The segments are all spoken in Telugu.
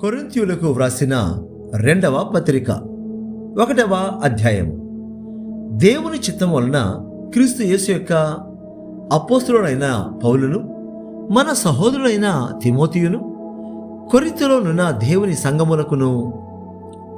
కొరింథీయులకు వ్రాసిన 2వ పత్రిక 1వ అధ్యాయం. దేవుని చిత్తం వలన క్రీస్తు యేసు యొక్క అపోస్తలుడైన పౌలును, మన సహోదరుడైన తిమోతియును, కొరింథీయులోనున్న దేవుని సంఘములకును,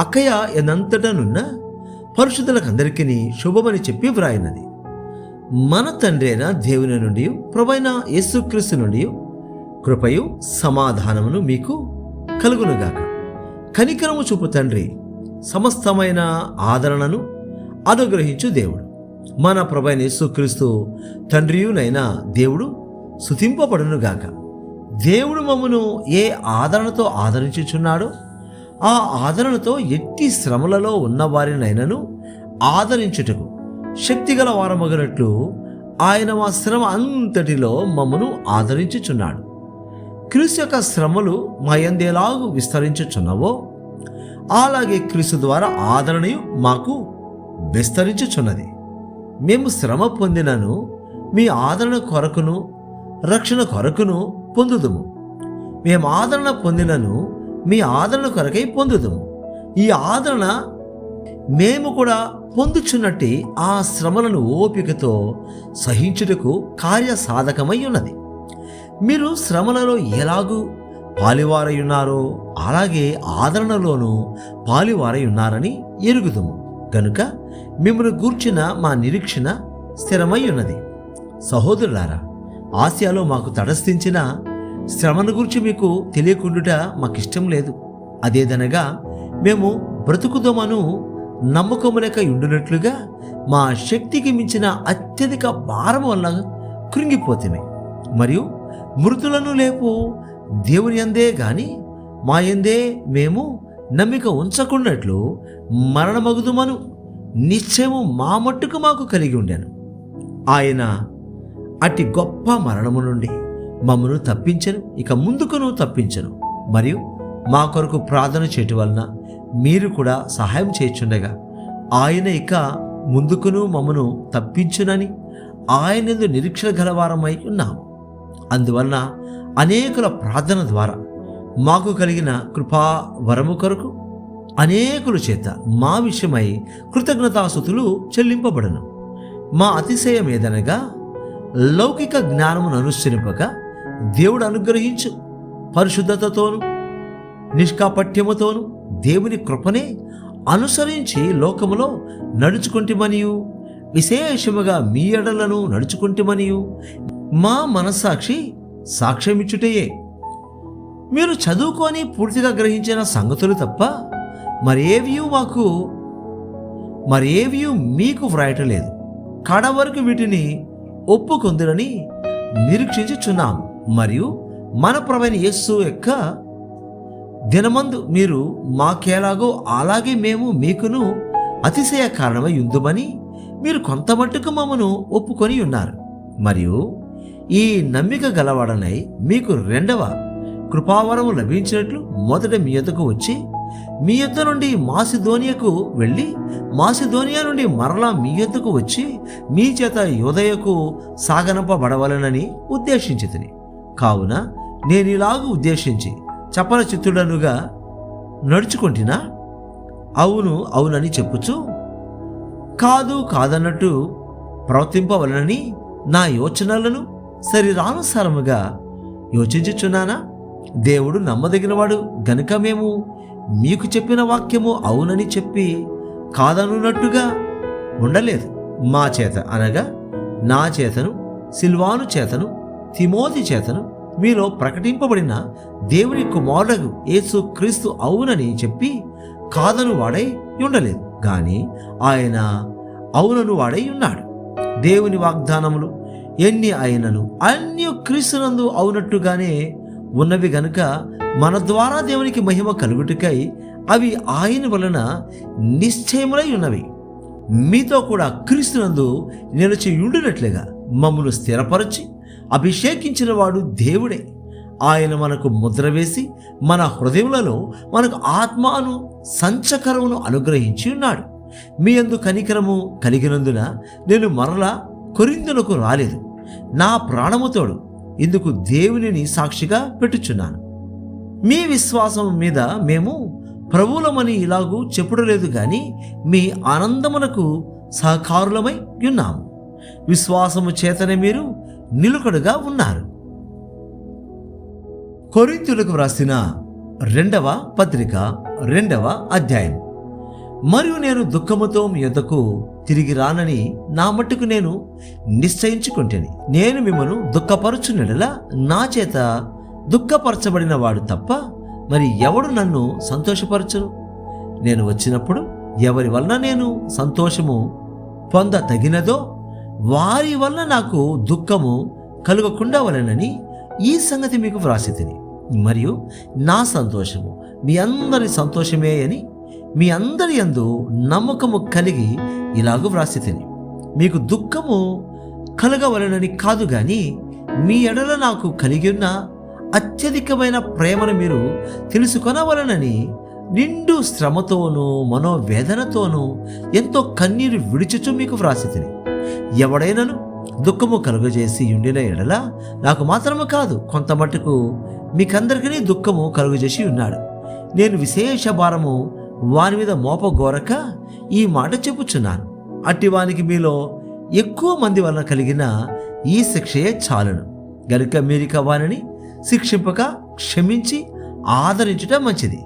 అక్కయ ఎనంతటనున్న పరిశుద్ధులకందరికీ శుభమని చెప్పి వ్రాయినది. మన తండ్రి అయిన దేవుని నుండి, ప్రభువైన యేసుక్రీస్తు నుండి కృపయు సమాధానమును మీకు కలుగునుగాక. కనికరము చూపు తండ్రి, సమస్తమైన ఆదరణను అనుగ్రహించు దేవుడు, మన ప్రభువైన యేసుక్రీస్తు తండ్రియునైన దేవుడు స్తుతింపబడునుగాక. దేవుడు మమ్మను ఏ ఆదరణతో ఆదరించుచున్నాడో ఆ ఆదరణతో ఎట్టి శ్రమలలో ఉన్నవారినైనను ఆదరించుటకు శక్తిగల వారమగినట్లు ఆయన మా శ్రమ అంతటిలో మమ్మను ఆదరించుచున్నాడు. క్రీస్తు యొక్క శ్రమలు మా యందు ఎలాగూ విస్తరించుచున్నవో అలాగే క్రీస్తు ద్వారా ఆదరణయు మాకు విస్తరించుచున్నది. మేము శ్రమ పొందినను మీ ఆదరణ కొరకును రక్షణ కొరకును పొందుదుము. మేము ఆదరణ పొందినను మీ ఆదరణ కొరకై పొందుదుము. ఈ ఆదరణ మేము కూడా పొందుచున్నట్టి ఆ శ్రమలను ఓపికతో సహించుటకు కార్యసాధకమై ఉన్నది. మీరు శ్రమలలో ఎలాగూ పాలివారై ఉన్నారో అలాగే ఆదరణలోనూ పాలివారై ఉన్నారని ఎరుగుదుము. కనుక మిమ్మల్ని గూర్చిన మా నిరీక్షణ స్థిరమై ఉన్నది. సహోదరులారా, ఆసియాలో మాకు తటస్థించిన శ్రమను గురించి మీకు తెలియకుండుట మాకిష్టం లేదు. అదేదనగా మేము బ్రతుకుదమను నమ్మకము లేక ఉండునట్లుగా మా శక్తికి మించిన అత్యధిక భారం వల్ల కృంగిపోతమే. మరియు మృతులను లేపు దేవుని యందే గాని మా యందే మేము నమ్మిక ఉంచకున్నట్లు మరణమగుదుమను నిశ్చయము మా మట్టుకు మాకు కలిగి ఉండాను. ఆయన అట్టి గొప్ప మరణము నుండి మమ్మను తప్పించను, ఇక ముందుకును తప్పించను. మరియు మా కొరకు ప్రార్థన చేయటం వలన మీరు కూడా సహాయం చేయుచుండగా ఆయన ఇక ముందుకును మమ్మను తప్పించునని ఆయనందు నిరీక్షణ గలవారమై ఉన్నాము. అందువలన అనేకుల ప్రార్థన ద్వారా మాకు కలిగిన కృపా వరము కొరకు అనేకుల చేత మా విషయమై కృతజ్ఞతాస్తుతులు చెల్లింపబడను. మా అతిశయం ఏదనగా లౌకిక జ్ఞానమును అనుసరింపక దేవుడు అనుగ్రహించు పరిశుద్ధతతోను నిష్కాపట్యముతోను దేవుని కృపనే అనుసరించి లోకములో నడుచుకుంటమనియు, విశేషముగా మీ ఎడలను నడుచుకుంటమనియు మా మనస్సాక్షి సాక్ష్యమిచ్చుటయే. మీరు చదువుకొని పూర్తిగా గ్రహించిన సంగతులు తప్ప మరేవి మీకు వ్రాయటం లేదు. కడవరకు వీటిని ఒప్పుకొందురని నిరీక్షించుచున్నాము. మరియు మన ప్రభువైన యేసు యొక్క దినమందు మీరు మాకేలాగో అలాగే మేము మీకును అతిశయ కారణమై ఉందుమని మీరు కొంతమట్టుకు మమ్మను ఒప్పుకొని ఉన్నారు. మరియు ఈ నమ్మిక గలవాడనై మీకు 2వ కృపావరము లభించినట్లు మొదట మీ యొద్దకు వచ్చి మీ యొద్ద నుండి మాసిదోనియకు వెళ్ళి మాసిదోనియా నుండి మరలా మీ యొద్దకు వచ్చి మీ చేత యోదయకు సాగనంపబడవలనని ఉద్దేశించితిని. కావున నేను ఇలాగూ ఉద్దేశించి చపల చిత్తుడనుగా నడుచుకుంటున్నా అవును అవునని చెప్పుచు కాదన్నట్టు ప్రవర్తింపవలనని నా యోచనలను శరీరానుసారముగా యోచించుచున్నానా? దేవుడు నమ్మదగినవాడు గనుక మేము మీకు చెప్పిన వాక్యము అవునని చెప్పి కాదనున్నట్టుగా ఉండలేదు. మా చేత అనగా నా చేతను, సిల్వాను చేతను, తిమోతి చేతను మీలో ప్రకటింపబడిన దేవుని కుమారుడు యేసు క్రీస్తు అవునని చెప్పి కాదను వాడై ఉండలేదు, కానీ ఆయన అవునను వాడై ఉన్నాడు. దేవుని వాగ్దానములు ఎన్ని అయినను అన్ని క్రీస్తునందు అవునట్టుగానే ఉన్నవి గనుక మన ద్వారా దేవునికి మహిమ కలుగుటకై అవి ఆయన వలన నిశ్చయములై ఉన్నవి. మీతో కూడా క్రీస్తునందు నిలిచి ఉండినట్లుగా మమ్మను స్థిరపరచి అభిషేకించిన వాడు దేవుడే. ఆయన మనకు ముద్ర వేసి మన హృదయములలో మనకు ఆత్మను సంచకరమును అనుగ్రహించి ఉన్నాడు. మీ యందు కనికరము కలిగినందున నేను మరలా కొరింథునకు రాలేదు. నా ప్రాణముతోడు ఇందుకు దేవునిని సాక్షిగా పెట్టుచున్నాను. మీ విశ్వాసం మీద మేము ప్రభువులమని ఇలాగూ చెప్పుడు లేదు గాని మీ ఆనందమునకు సహకారులమై ఉన్నాము. విశ్వాసము చేతనే మీరు నిలుకడగా ఉన్నారు. కొరింథీయులకు వ్రాసిన 2వ పత్రిక 2వ అధ్యాయం. మరియు నేను దుఃఖముతో మీ యొద్దకు తిరిగి రానని నా మట్టుకు నేను నిశ్చయించుకుంటేని, నేను మిమ్మను దుఃఖపరచునెడలా నా చేత దుఃఖపరచబడిన వాడు తప్ప మరి ఎవడు నన్ను సంతోషపరచును? నేను వచ్చినప్పుడు ఎవరి వలన నేను సంతోషము పొందతగినదో వారి వలన నాకు దుఃఖము కలుగకుండా వలెనని ఈ సంగతి మీకు వ్రాసితిని. మరియు నా సంతోషము మీ అందరి సంతోషమే అని మీ అందరి యందు నమ్మకము కలిగి ఇలాగూ వ్రాసితిని. మీకు దుఃఖము కలగవలెనని కాదు గాని మీ ఎడల నాకు కలిగి ఉన్న అత్యధికమైన ప్రేమను మీరు తెలుసుకొనవలనని నిండు శ్రమతోనూ మనోవేదనతోనూ ఎంతో కన్నీరు విడిచుచు మీకు వ్రాసితిని. ఎవడైనను దుఃఖము కలుగజేసి ఉండిన ఎడల నాకు మాత్రము కాదు, కొంత మట్టుకు మీకందరికీ దుఃఖము కలుగజేసి ఉన్నాడు. నేను విశేష భారము వాని మీద మోపగోరక ఈ మాట చెప్పుచున్నాను. అట్టివానికి మీలో ఎక్కువ మంది వలన కలిగిన ఈ శిక్షయే చాలును గనుక మీరిక వారిని శిక్షింపక క్షమించి ఆదరించుట మంచిది.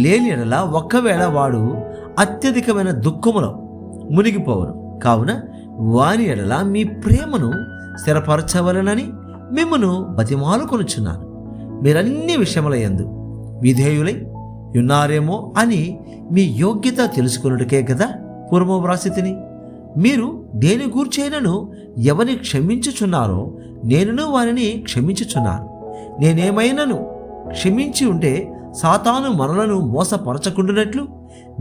లేని ఎడల ఒక్కవేళ వాడు అత్యధికమైన దుఃఖములో మునిగిపోవను. కావున వాని ఎడల మీ ప్రేమను స్థిరపరచవలనని మిమ్మను బతిమాలుకొనుచున్నాను. మీరన్ని విషయముల యందు విధేయులై ఉన్నారేమో అని మీ యోగ్యత తెలుసుకొనుటకే కదా పూర్వము వ్రాసితిని. మీరు దేని గూర్చైనను ఎవరిని క్షమించుచున్నారో నేనును వారిని క్షమించుచున్నాను. నేనేమైనను క్షమించి ఉంటే సాతాను మనలను మోసపరచకుండానట్లు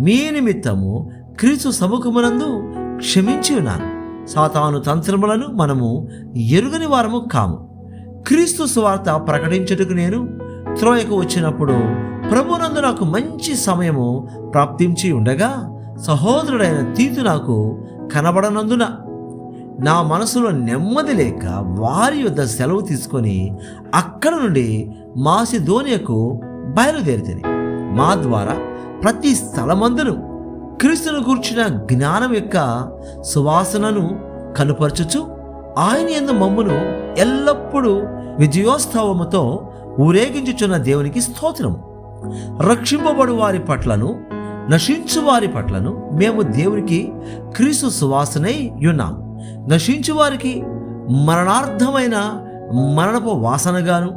మీ నిమిత్తము క్రీస్తు సముఖమునందు క్షమించి ఉన్నాను. సాతాను తంత్రములను మనము ఎరుగని వారము కాము. క్రీస్తు సువార్త ప్రకటించుటకు నేను త్రోయకు వచ్చినప్పుడు ప్రభునందు నాకు మంచి సమయము ప్రాప్తించి ఉండగా సహోదరుడైన తీతు నాకు కనబడనందున నా మనసులో నెమ్మది లేక వారి యొద్ద సెలవు తీసుకొని అక్కడ నుండి మాసిదోనియకు బయలుదేరితిని. మా ద్వారా ప్రతి స్థలమందును క్రీస్తును గూర్చిన జ్ఞానం యొక్క సువాసనను కనుపరచుచు ఆయన యందు మమ్మును ఎల్లప్పుడూ విజయోత్సవముతో ఊరేగించుచున్న దేవునికి స్తోత్రము. రక్షింపబడు వారి పట్లను నశించు వారి పట్లను మేము దేవునికి క్రీస్తు సువాసనై ఉన్నాం. నశించు వారికి మరణార్థమైన మరణపు వాసనగాను,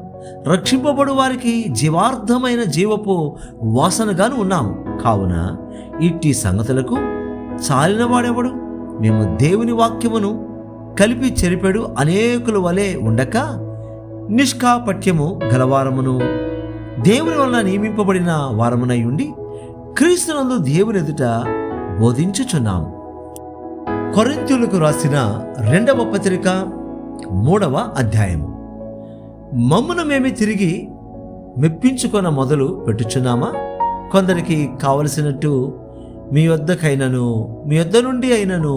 రక్షింపబడు వారికి జీవార్థమైన జీవపు వాసనగాను ఉన్నాము. కావున ఇట్టి సంగతులకు చాలినవాడెవడు? మేము దేవుని వాక్యమును కలిపి చెరిపెడు అనేకుల వలె ఉండక నిష్కాపట్యము గలవారమును దేవుని వలన నియమింపబడిన వారమునై ఉండి క్రీస్తునందు దేవుని ఎదుట బోధించుచున్నాము. కొరింథీయులకు రాసిన 2వ పత్రిక 3వ అధ్యాయము. మమ్మును మేమే తిరిగి మెప్పించుకొన మొదలు పెట్టుచున్నామా? కొందరికి కావలసినట్టు మీ వద్దకైనను మీ వద్ద నుండి అయినను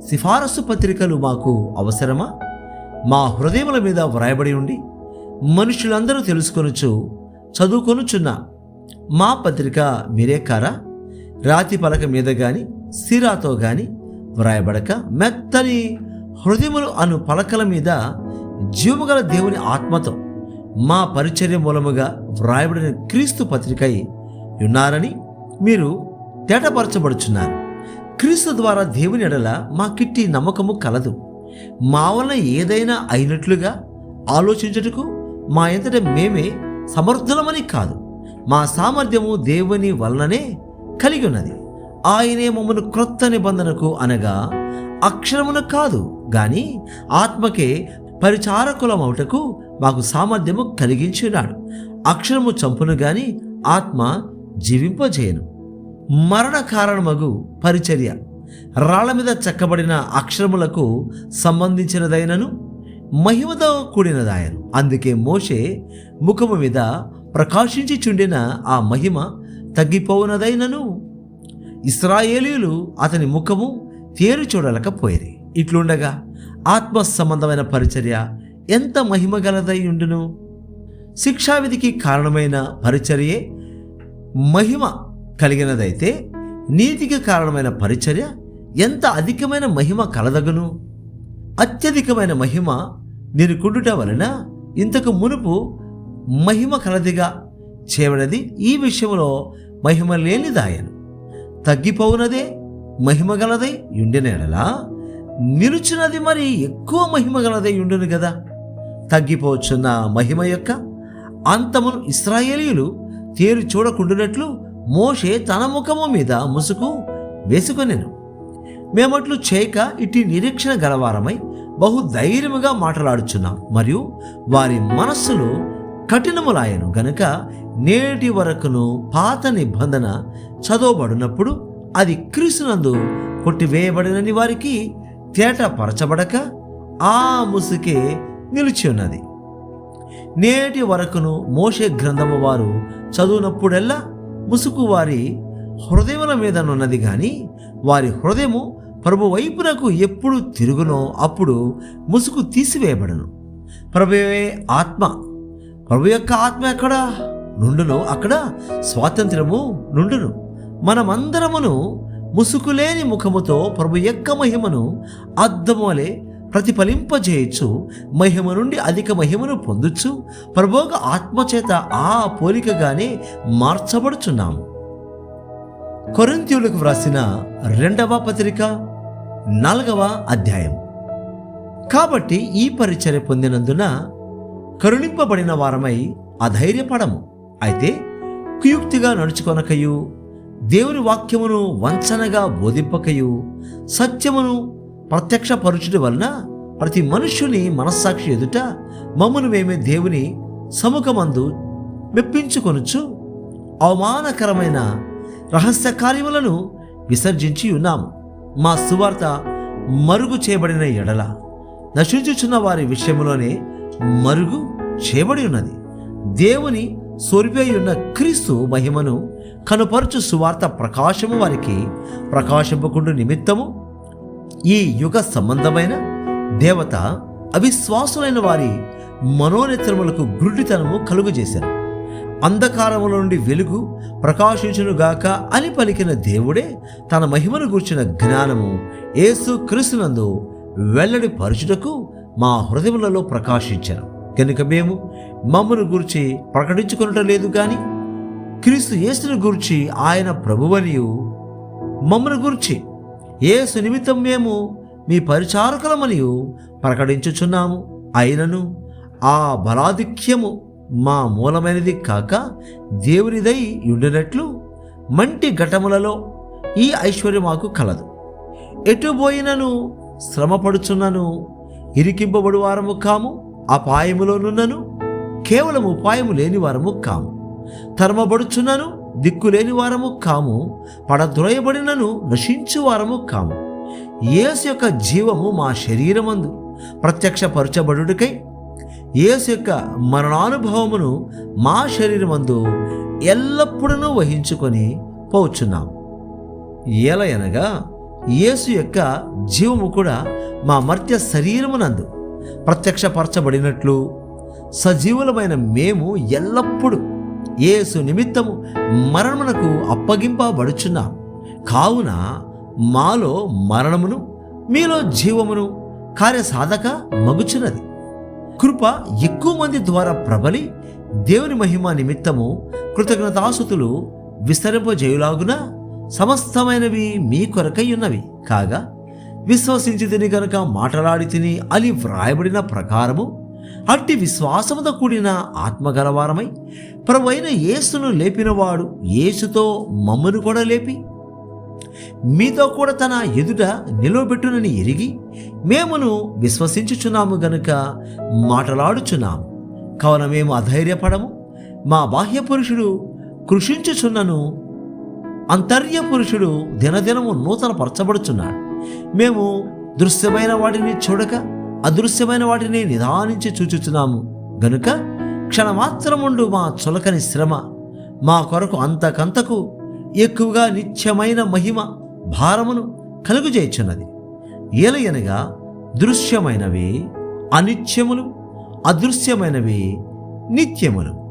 సిఫారసు పత్రికలు మాకు అవసరమా? మా హృదయముల మీద వ్రాయబడి ఉండి మనుషులందరూ తెలుసుకొనుచు చదువుకొనుచున్న మా పత్రిక మీరే కారా? రాతి పలక మీద గాని సిరాతో గాని వ్రాయబడక మెత్తని హృదయములు అను పలకల మీద జీవగల దేవుని ఆత్మతో మా పరిచర్య మూలముగా వ్రాయబడిన క్రీస్తు పత్రికై ఉన్నారని మీరు తేటపరచబడుచున్నారు. క్రీస్తు ద్వారా దేవుని ఎడల మాకిట్టి నమ్మకము కలదు. మా వలన ఏదైనా అయినట్లుగా ఆలోచించుటకు మా ఎంతట మేమే సమర్థులమని కాదు, మా సామర్థ్యము దేవుని వలననే కలిగి ఉన్నది. ఆయనే మమ్మను క్రొత్త నిబంధనకు అనగా అక్షరమున కాదు గాని ఆత్మకే పరిచారకులమౌటకు మాకు సామర్థ్యము కలిగించున్నాడు. అక్షరము చంపును గాని ఆత్మ జీవింపజేయను. మరణ కారణమగు పరిచర్య రాళ్ల మీద చెక్కబడిన అక్షరములకు సంబంధించినదైనను మహిమతో కూడినదాయను. అందుకే మోషే ముఖము మీద ప్రకాశించి చుండిన ఆ మహిమ తగ్గిపోవునదైనను ఇశ్రాయేలీయులు అతని ముఖము తేరు చూడలేకపోయిరి. ఇట్లుండగా ఆత్మ సంబంధమైన పరిచర్య ఎంత మహిమ గలదై ఉండును. శిక్షావిధికి కారణమైన పరిచర్యే మహిమ కలిగినదైతే నీతికి కారణమైన పరిచర్య ఎంత అధికమైన మహిమ కలదగును? అత్యధికమైన మహిమ నీరుకుండుట వలన ఇంతకు మునుపు మహిమ కలదిగా చేయబడినది ఈ విషయంలో మహిమ లేనిదాయను. తగ్గిపోవునదే మహిమ గలదై యుండినెడలా నిలుచున్నది మరి ఎక్కువ మహిమ గలదై యుండును కదా. తగ్గిపోవచ్చున్న మహిమ యొక్క అంతమును ఇశ్రాయేలీయులు తేరు చూడకుండునట్లు మోషే తన ముఖము మీద ముసుగు వేసుకొనెను. మేమట్లు చేయక ఇట్టి నిరీక్షణ గలవారమై బహు ధైర్యముగా మాట్లాడుచున్నాం, మరియు వారి మనస్సులు కఠినములాయను గనుక నేటి వరకును పాత నిబంధన చదవబడినప్పుడు అది క్రీస్తునందు కొట్టివేయబడినని వారికి తేటపరచబడక ఆ ముసుకే నిలిచి ఉన్నది. నేటి వరకును మోషే గ్రంథము వారు చదువునప్పుడెల్లా ముసుగు వారి హృదయముల మీదనున్నది కానీ వారి హృదయము ప్రభు వైపునకు ఎప్పుడు తిరుగునో అప్పుడు ముసుగు తీసివేయబడను. ప్రభువే ఆత్మ, ప్రభు యొక్క ఆత్మ ఎక్కడ నుండునో అక్కడ స్వాతంత్రము నుండును. మనమందరమును ముసుగులేని ముఖముతో ప్రభు యొక్క మహిమను అద్దము వలె ప్రతిఫలింపజేయచ్చు, మహిమ నుండి అధిక మహిమను పొందుచు ప్రభువుక ఆత్మచేత ఆ పోలికగానే మార్చబడుచున్నాము. కొరింథీయులకు వ్రాసిన 2వ పత్రిక 4వ అధ్యాయం. కాబట్టి ఈ పరిచర్య పొందినందున కరుణింపబడిన వారమై అధైర్యపడము. అయితే కుయుక్తిగా నడుచుకొనకయు దేవుని వాక్యమును వంచనగా బోధింపకయు సత్యమును ప్రత్యక్షపరుచుట వలన ప్రతి మనుష్యుని మనస్సాక్షి ఎదుట మమ్మును మేమే దేవుని సముఖమందు మెప్పించుకొనుచు అవమానకరమైన రహస్య కార్యములను విసర్జించి ఉన్నాము. మా సువార్త మరుగు చేయబడిన ఎడల నశించుచున్న వారి విషయంలోనే మరుగు చేయబడి ఉన్నది. దేవుని సోరిపోయి ఉన్న క్రీస్తు మహిమను కనుపరచు సువార్త ప్రకాశము వారికి ప్రకాశింపకుండు నిమిత్తము ఈ యుగ సంబంధమైన దేవత అవిశ్వాసులైన వారి మనోనేత్రములకు గుడ్డితనము కలుగజేశారు. అంధకారముల నుండి వెలుగు ప్రకాశించునుగాక అని పలికిన దేవుడే తన మహిమను గూర్చిన జ్ఞానము యేసు క్రీస్తునందు వెల్లడి పరచుటకు మా హృదయములలో ప్రకాశించారు. కనుక మేము మమ్మను గూర్చి ప్రకటించుకొనటం లేదు కానీ క్రీస్తు యేసును గూర్చి ఆయన ప్రభువనియు మమ్మను గూర్చి యేసు నిమిత్తం మేము మీ పరిచారకులమనియు ప్రకటించుచున్నాము. అయినను ఆ బలాధిక్యము మా మూలమైనది కాక దేవునిదై ఉండినట్లు మంటి ఘటములలో ఈ ఐశ్వర్యం మాకు కలదు. ఎటుపోయినను శ్రమపడుచున్నను ఇరికింపబడు వారము కాము, అపాయములోనున్నను కేవలం ఉపాయము లేని వారము కాము, తరమబడుచున్నను దిక్కులేని వారము కాము, పడద్రోయబడినను నశించు వారము కాము. యేసు యొక్క జీవము మా శరీరమందు ప్రత్యక్షపరచబడుటకై యేసు యొక్క మరణానుభవమును మా శరీరమందు ఎల్లప్పుడూ వహించుకొని పోచున్నాము. ఏలయనగా యేసు యొక్క జీవము కూడా మా మర్త్య శరీరమునందు ప్రత్యక్షపరచబడినట్లు సజీవులమైన మేము ఎల్లప్పుడూ యేసు నిమిత్తము మరణమునకు అప్పగింపబడుచున్నాం. కావున మాలో మరణమును మీలో జీవమును కార్యసాధక మగుచున్నది. కృప ఎక్కువ మంది ద్వారా ప్రబలి దేవుని మహిమ నిమిత్తము కృతజ్ఞతాస్తుతులు విస్తరింపజేయులాగున సమస్తమైనవి మీ కొరకై ఉన్నవి కాగా విశ్వసించి తిని గనుక మాట్లాడి తిని అని వ్రాయబడిన ప్రకారము అట్టి విశ్వాసముతో కూడిన ఆత్మగలవారమై ప్రభువైన యేసును లేపినవాడు యేసుతో మమ్మను కూడా లేపి మీతో కూడా తన ఎదుట నిలవబెట్టునని ఎరిగి మేమును విశ్వసించుచున్నాము గనుక మాట్లాడుచున్నాము. కావున మేము అధైర్యపడము. మా బాహ్య పురుషుడు కృషించుచున్నను అంతర్య పురుషుడు దినదినము నూతన పరచబడుచున్నాడు. మేము దృశ్యమైన వాటిని చూడక అదృశ్యమైన వాటిని నిదానించి చూచుచున్నాము గనుక క్షణమాత్రముండు మా చులకని శ్రమ మా కొరకు అంతకంతకు ఎక్కువగా నిత్యమైన మహిమ భారమును కలుగుజేయుచున్నది. ఏలయనగా దృశ్యమైనవి అనిత్యములు, అదృశ్యమైనవి నిత్యములు.